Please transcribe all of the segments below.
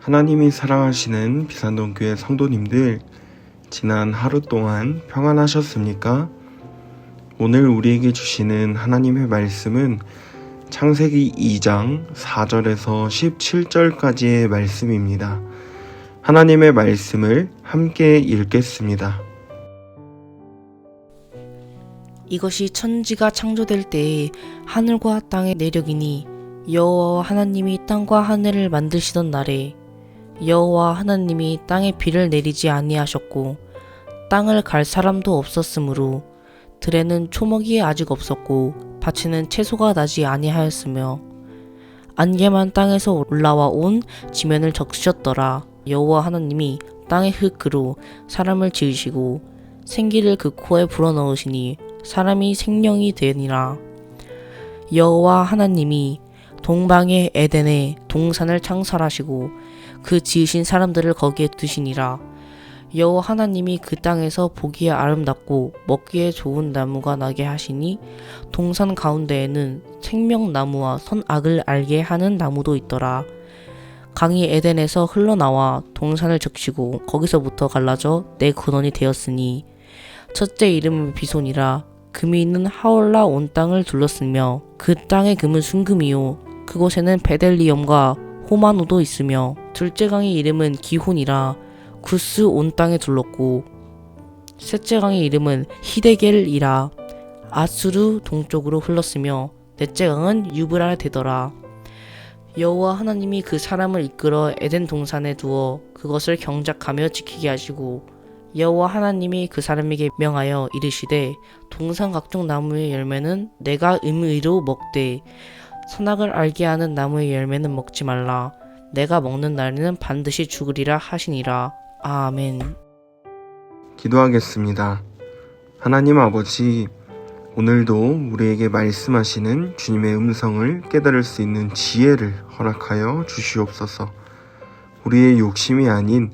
하나님이 사랑하시는 비산동교회 성도님들, 지난 하루 동안 평안하셨습니까? 오늘 우리에게 주시는 하나님의 말씀은 창세기 2장 4절에서 17절까지의 말씀입니다. 하나님의 말씀을 함께 읽겠습니다. 이것이 천지가 창조될 때에 하늘과 땅의 내력이니 여호와 하나님이 땅과 하늘을 만드시던 날에 여호와 하나님이 땅에 비를 내리지 아니하셨고 땅을 갈 사람도 없었으므로 들에는 초목이 아직 없었고 밭에는 채소가 나지 아니하였으며 안개만 땅에서 올라와 온 지면을 적시었더라. 여호와 하나님이 땅의 흙으로 사람을 지으시고 생기를 그 코에 불어넣으시니 사람이 생명이 되니라. 여호와 하나님이 동방의 에덴에 동산을 창설하시고 그 지으신 사람들을 거기에 두시니라. 여호와 하나님이 그 땅에서 보기에 아름답고 먹기에 좋은 나무가 나게 하시니 동산 가운데에는 생명나무와 선악을 알게 하는 나무도 있더라. 강이 에덴에서 흘러나와 동산을 적시고 거기서부터 갈라져 네 근원이 되었으니 첫째 이름은 비손이라. 금이 있는 하올라 온 땅을 둘렀으며 그 땅의 금은 순금이요 그곳에는 베델리엄과 호마노도 있으며 둘째 강의 이름은 기혼이라. 구스 온 땅에 둘렀고 셋째 강의 이름은 히데겔이라. 아수르 동쪽으로 흘렀으며 넷째 강은 유브라 되더라. 여호와 하나님이 그 사람을 이끌어 에덴 동산에 두어 그것을 경작하며 지키게 하시고 여호와 하나님이 그 사람에게 명하여 이르시되 동산 각종 나무의 열매는 내가 임의로 먹되 선악을 알게 하는 나무의 열매는 먹지 말라. 내가 먹는 날에는 반드시 죽으리라 하시니라. 아멘. 기도하겠습니다. 하나님 아버지, 오늘도 우리에게 말씀하시는 주님의 음성을 깨달을 수 있는 지혜를 허락하여 주시옵소서. 우리의 욕심이 아닌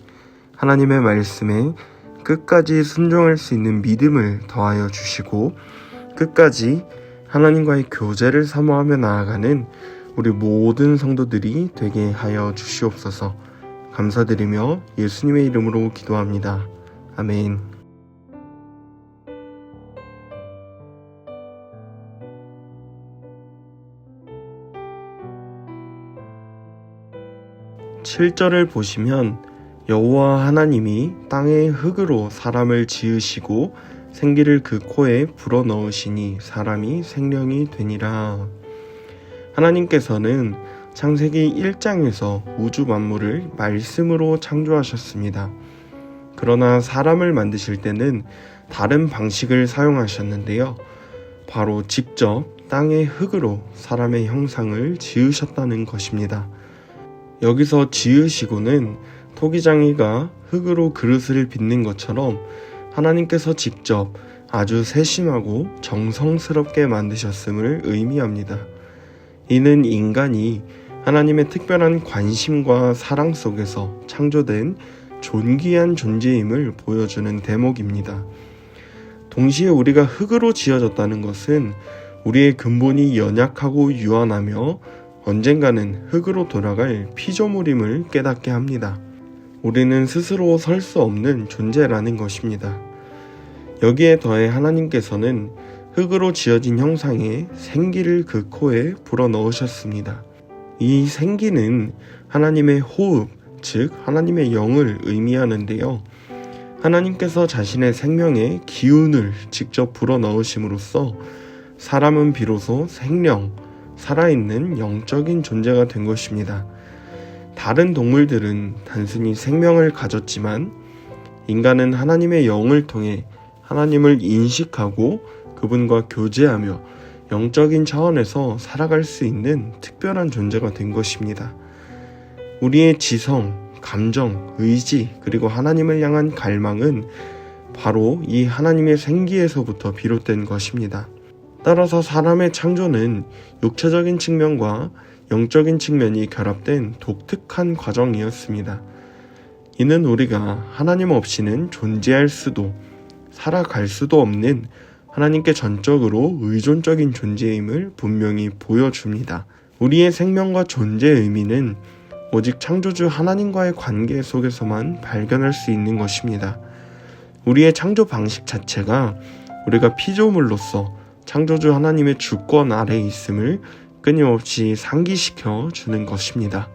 하나님의 말씀에 끝까지 순종할 수 있는 믿음을 더하여 주시고 끝까지 하나님과의 교제를 사모하며 나아가는 우리 모든 성도들이 되게 하여 주시옵소서. 감사드리며 예수님의 이름으로 기도합니다. 아멘. (7절을) 보시면 여호와 하나님이 땅의 흙으로 사람을 지으시고 생기를 그 코에 불어넣으시니 사람이 생명이 되니라. 하나님께서는 창세기 1장에서 우주 만물을 말씀으로 창조하셨습니다. 그러나 사람을 만드실 때는 다른 방식을 사용하셨는데요. 바로 직접 땅의 흙으로 사람의 형상을 지으셨다는 것입니다. 여기서 지으시고는 토기장이가 흙으로 그릇을 빚는 것처럼 하나님께서 직접 아주 세심하고 정성스럽게 만드셨음을 의미합니다. 이는 인간이 하나님의 특별한 관심과 사랑 속에서 창조된 존귀한 존재임을 보여주는 대목입니다. 동시에 우리가 흙으로 지어졌다는 것은 우리의 근본이 연약하고 유한하며 언젠가는 흙으로 돌아갈 피조물임을 깨닫게 합니다. 우리는 스스로 설 수 없는 존재라는 것입니다. 여기에 더해 하나님께서는 흙으로 지어진 형상에 생기를 그 코에 불어넣으셨습니다. 이 생기는 하나님의 호흡, 즉 하나님의 영을 의미하는데요. 하나님께서 자신의 생명의 기운을 직접 불어넣으심으로써 사람은 비로소 생명, 살아있는 영적인 존재가 된 것입니다. 다른 동물들은 단순히 생명을 가졌지만 인간은 하나님의 영을 통해 하나님을 인식하고 그분과 교제하며 영적인 차원에서 살아갈 수 있는 특별한 존재가 된 것입니다. 우리의 지성, 감정, 의지 그리고 하나님을 향한 갈망은 바로 이 하나님의 생기에서부터 비롯된 것입니다. 따라서 사람의 창조는 육체적인 측면과 영적인 측면이 결합된 독특한 과정이었습니다. 이는 우리가 하나님 없이는 존재할 수도 살아갈 수도 없는 하나님께 전적으로 의존적인 존재임을 분명히 보여줍니다. 우리의 생명과 존재의 의미는 오직 창조주 하나님과의 관계 속에서만 발견할 수 있는 것입니다. 우리의 창조 방식 자체가 우리가 피조물로서 창조주 하나님의 주권 아래에 있음을 끊임없이 상기시켜 주는 것입니다.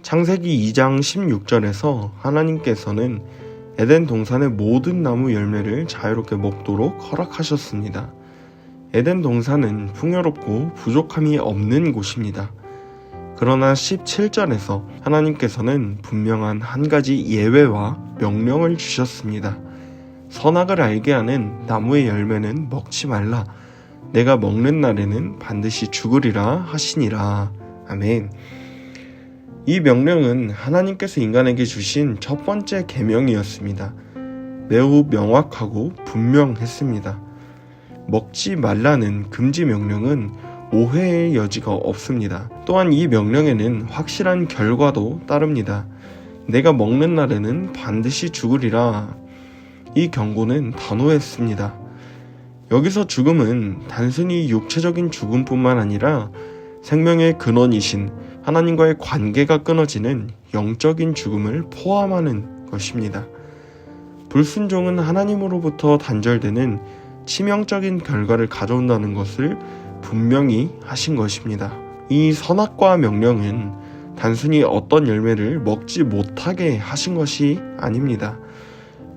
창세기 2장 16절에서 하나님께서는 에덴 동산의 모든 나무 열매를 자유롭게 먹도록 허락하셨습니다. 에덴 동산은 풍요롭고 부족함이 없는 곳입니다. 그러나 17절에서 하나님께서는 분명한 한 가지 예외와 명령을 주셨습니다. 선악을 알게 하는 나무의 열매는 먹지 말라. 내가 먹는 날에는 반드시 죽으리라 하시니라. 아멘. 이 명령은 하나님께서 인간에게 주신 첫 번째 계명이었습니다. 매우 명확하고 분명했습니다. 먹지 말라는 금지 명령은 오해의 여지가 없습니다. 또한 이 명령에는 확실한 결과도 따릅니다. 내가 먹는 날에는 반드시 죽으리라. 이 경고는 단호했습니다. 여기서 죽음은 단순히 육체적인 죽음뿐만 아니라 생명의 근원이신 하나님과의 관계가 끊어지는 영적인 죽음을 포함하는 것입니다. 불순종은 하나님으로부터 단절되는 치명적인 결과를 가져온다는 것을 분명히 하신 것입니다. 이 선악과 명령은 단순히 어떤 열매를 먹지 못하게 하신 것이 아닙니다.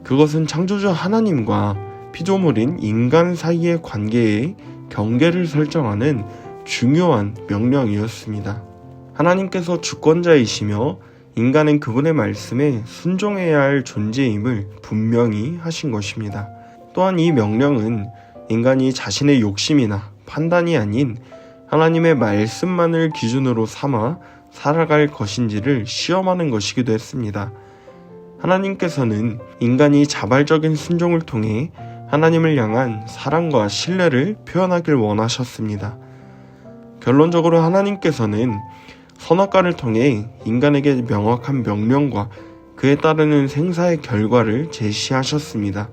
그것은 창조주 하나님과 피조물인 인간 사이의 관계의 경계를 설정하는 중요한 명령이었습니다. 하나님께서 주권자이시며 인간은 그분의 말씀에 순종해야 할 존재임을 분명히 하신 것입니다. 또한 이 명령은 인간이 자신의 욕심이나 판단이 아닌 하나님의 말씀만을 기준으로 삼아 살아갈 것인지를 시험하는 것이기도 했습니다. 하나님께서는 인간이 자발적인 순종을 통해 하나님을 향한 사랑과 신뢰를 표현하길 원하셨습니다. 결론적으로 하나님께서는 선악과를 통해 인간에게 명확한 명령과 그에 따르는 생사의 결과를 제시하셨습니다.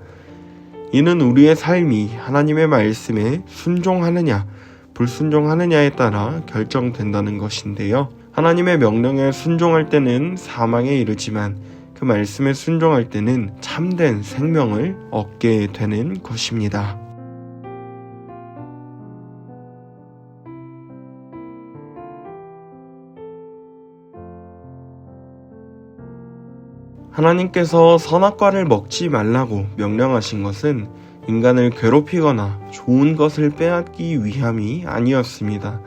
이는 우리의 삶이 하나님의 말씀에 순종하느냐, 불순종하느냐에 따라 결정된다는 것인데요. 하나님의 명령에 순종할 때는 사망에 이르지만 그 말씀에 순종할 때는 참된 생명을 얻게 되는 것입니다. 하나님께서 선악과를 먹지 말라고 명령하신 것은 인간을 괴롭히거나 좋은 것을 빼앗기 위함이 아니었습니다.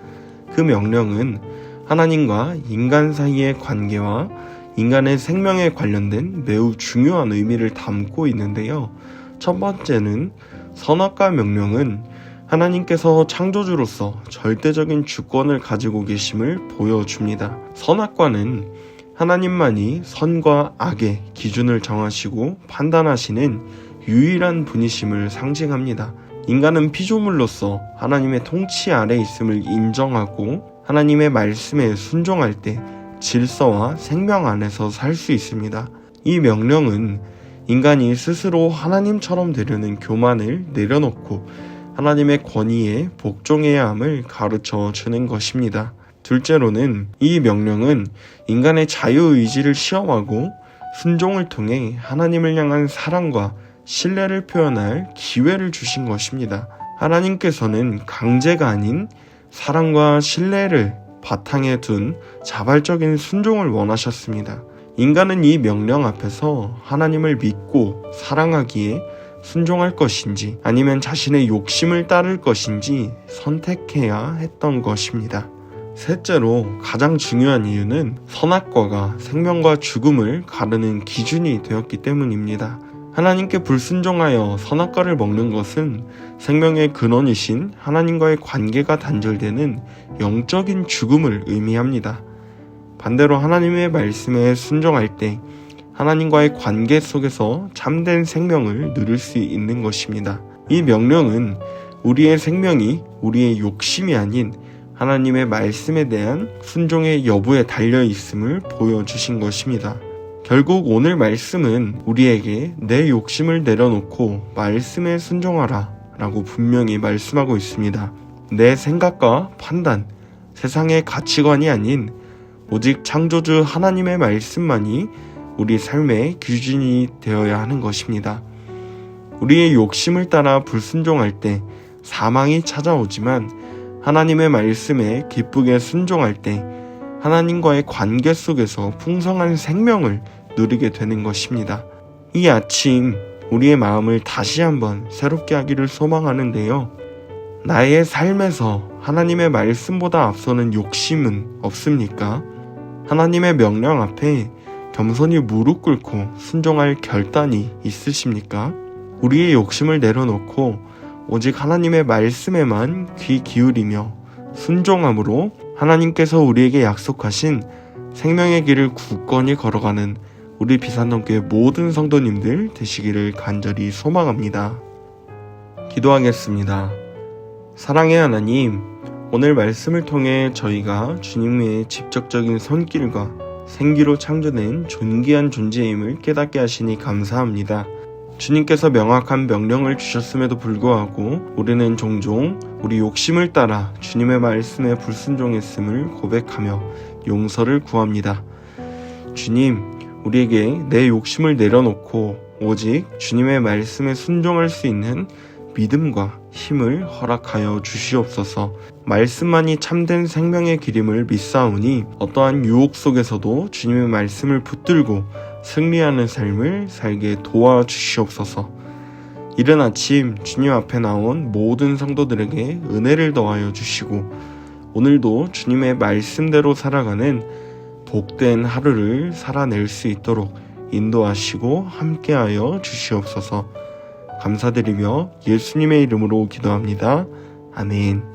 그 명령은 하나님과 인간 사이의 관계와 인간의 생명에 관련된 매우 중요한 의미를 담고 있는데요. 첫 번째는 선악과 명령은 하나님께서 창조주로서 절대적인 주권을 가지고 계심을 보여줍니다. 선악과는 하나님만이 선과 악의 기준을 정하시고 판단하시는 유일한 분이심을 상징합니다. 인간은 피조물로서 하나님의 통치 아래 있음을 인정하고 하나님의 말씀에 순종할 때 질서와 생명 안에서 살 수 있습니다. 이 명령은 인간이 스스로 하나님처럼 되려는 교만을 내려놓고 하나님의 권위에 복종해야 함을 가르쳐 주는 것입니다. 둘째로는 이 명령은 인간의 자유의지를 시험하고 순종을 통해 하나님을 향한 사랑과 신뢰를 표현할 기회를 주신 것입니다. 하나님께서는 강제가 아닌 사랑과 신뢰를 바탕에 둔 자발적인 순종을 원하셨습니다. 인간은 이 명령 앞에서 하나님을 믿고 사랑하기에 순종할 것인지 아니면 자신의 욕심을 따를 것인지 선택해야 했던 것입니다. 셋째로 가장 중요한 이유는 선악과가 생명과 죽음을 가르는 기준이 되었기 때문입니다. 하나님께 불순종하여 선악과를 먹는 것은 생명의 근원이신 하나님과의 관계가 단절되는 영적인 죽음을 의미합니다. 반대로 하나님의 말씀에 순종할 때 하나님과의 관계 속에서 참된 생명을 누릴 수 있는 것입니다. 이 명령은 우리의 생명이 우리의 욕심이 아닌 하나님의 말씀에 대한 순종의 여부에 달려 있음을 보여주신 것입니다. 결국 오늘 말씀은 우리에게 내 욕심을 내려놓고 말씀에 순종하라 라고 분명히 말씀하고 있습니다. 내 생각과 판단, 세상의 가치관이 아닌 오직 창조주 하나님의 말씀만이 우리 삶의 기준이 되어야 하는 것입니다. 우리의 욕심을 따라 불순종할 때 사망이 찾아오지만 하나님의 말씀에 기쁘게 순종할 때 하나님과의 관계 속에서 풍성한 생명을 누리게 되는 것입니다. 이 아침 우리의 마음을 다시 한번 새롭게 하기를 소망하는데요. 나의 삶에서 하나님의 말씀보다 앞서는 욕심은 없습니까? 하나님의 명령 앞에 겸손히 무릎 꿇고 순종할 결단이 있으십니까? 우리의 욕심을 내려놓고 오직 하나님의 말씀에만 귀 기울이며 순종함으로 하나님께서 우리에게 약속하신 생명의 길을 굳건히 걸어가는 우리 비산동교회 모든 성도님들 되시기를 간절히 소망합니다. 기도하겠습니다. 사랑의 하나님, 오늘 말씀을 통해 저희가 주님의 직접적인 손길과 생기로 창조된 존귀한 존재임을 깨닫게 하시니 감사합니다. 주님께서 명확한 명령을 주셨음에도 불구하고 우리는 종종 우리 욕심을 따라 주님의 말씀에 불순종했음을 고백하며 용서를 구합니다. 주님, 우리에게 내 욕심을 내려놓고 오직 주님의 말씀에 순종할 수 있는 믿음과 힘을 허락하여 주시옵소서. 말씀만이 참된 생명의 길임을 믿사오니 어떠한 유혹 속에서도 주님의 말씀을 붙들고 승리하는 삶을 살게 도와주시옵소서. 이른 아침 주님 앞에 나온 모든 성도들에게 은혜를 더하여 주시고 오늘도 주님의 말씀대로 살아가는 복된 하루를 살아낼 수 있도록 인도하시고 함께하여 주시옵소서. 감사드리며 예수님의 이름으로 기도합니다. 아멘.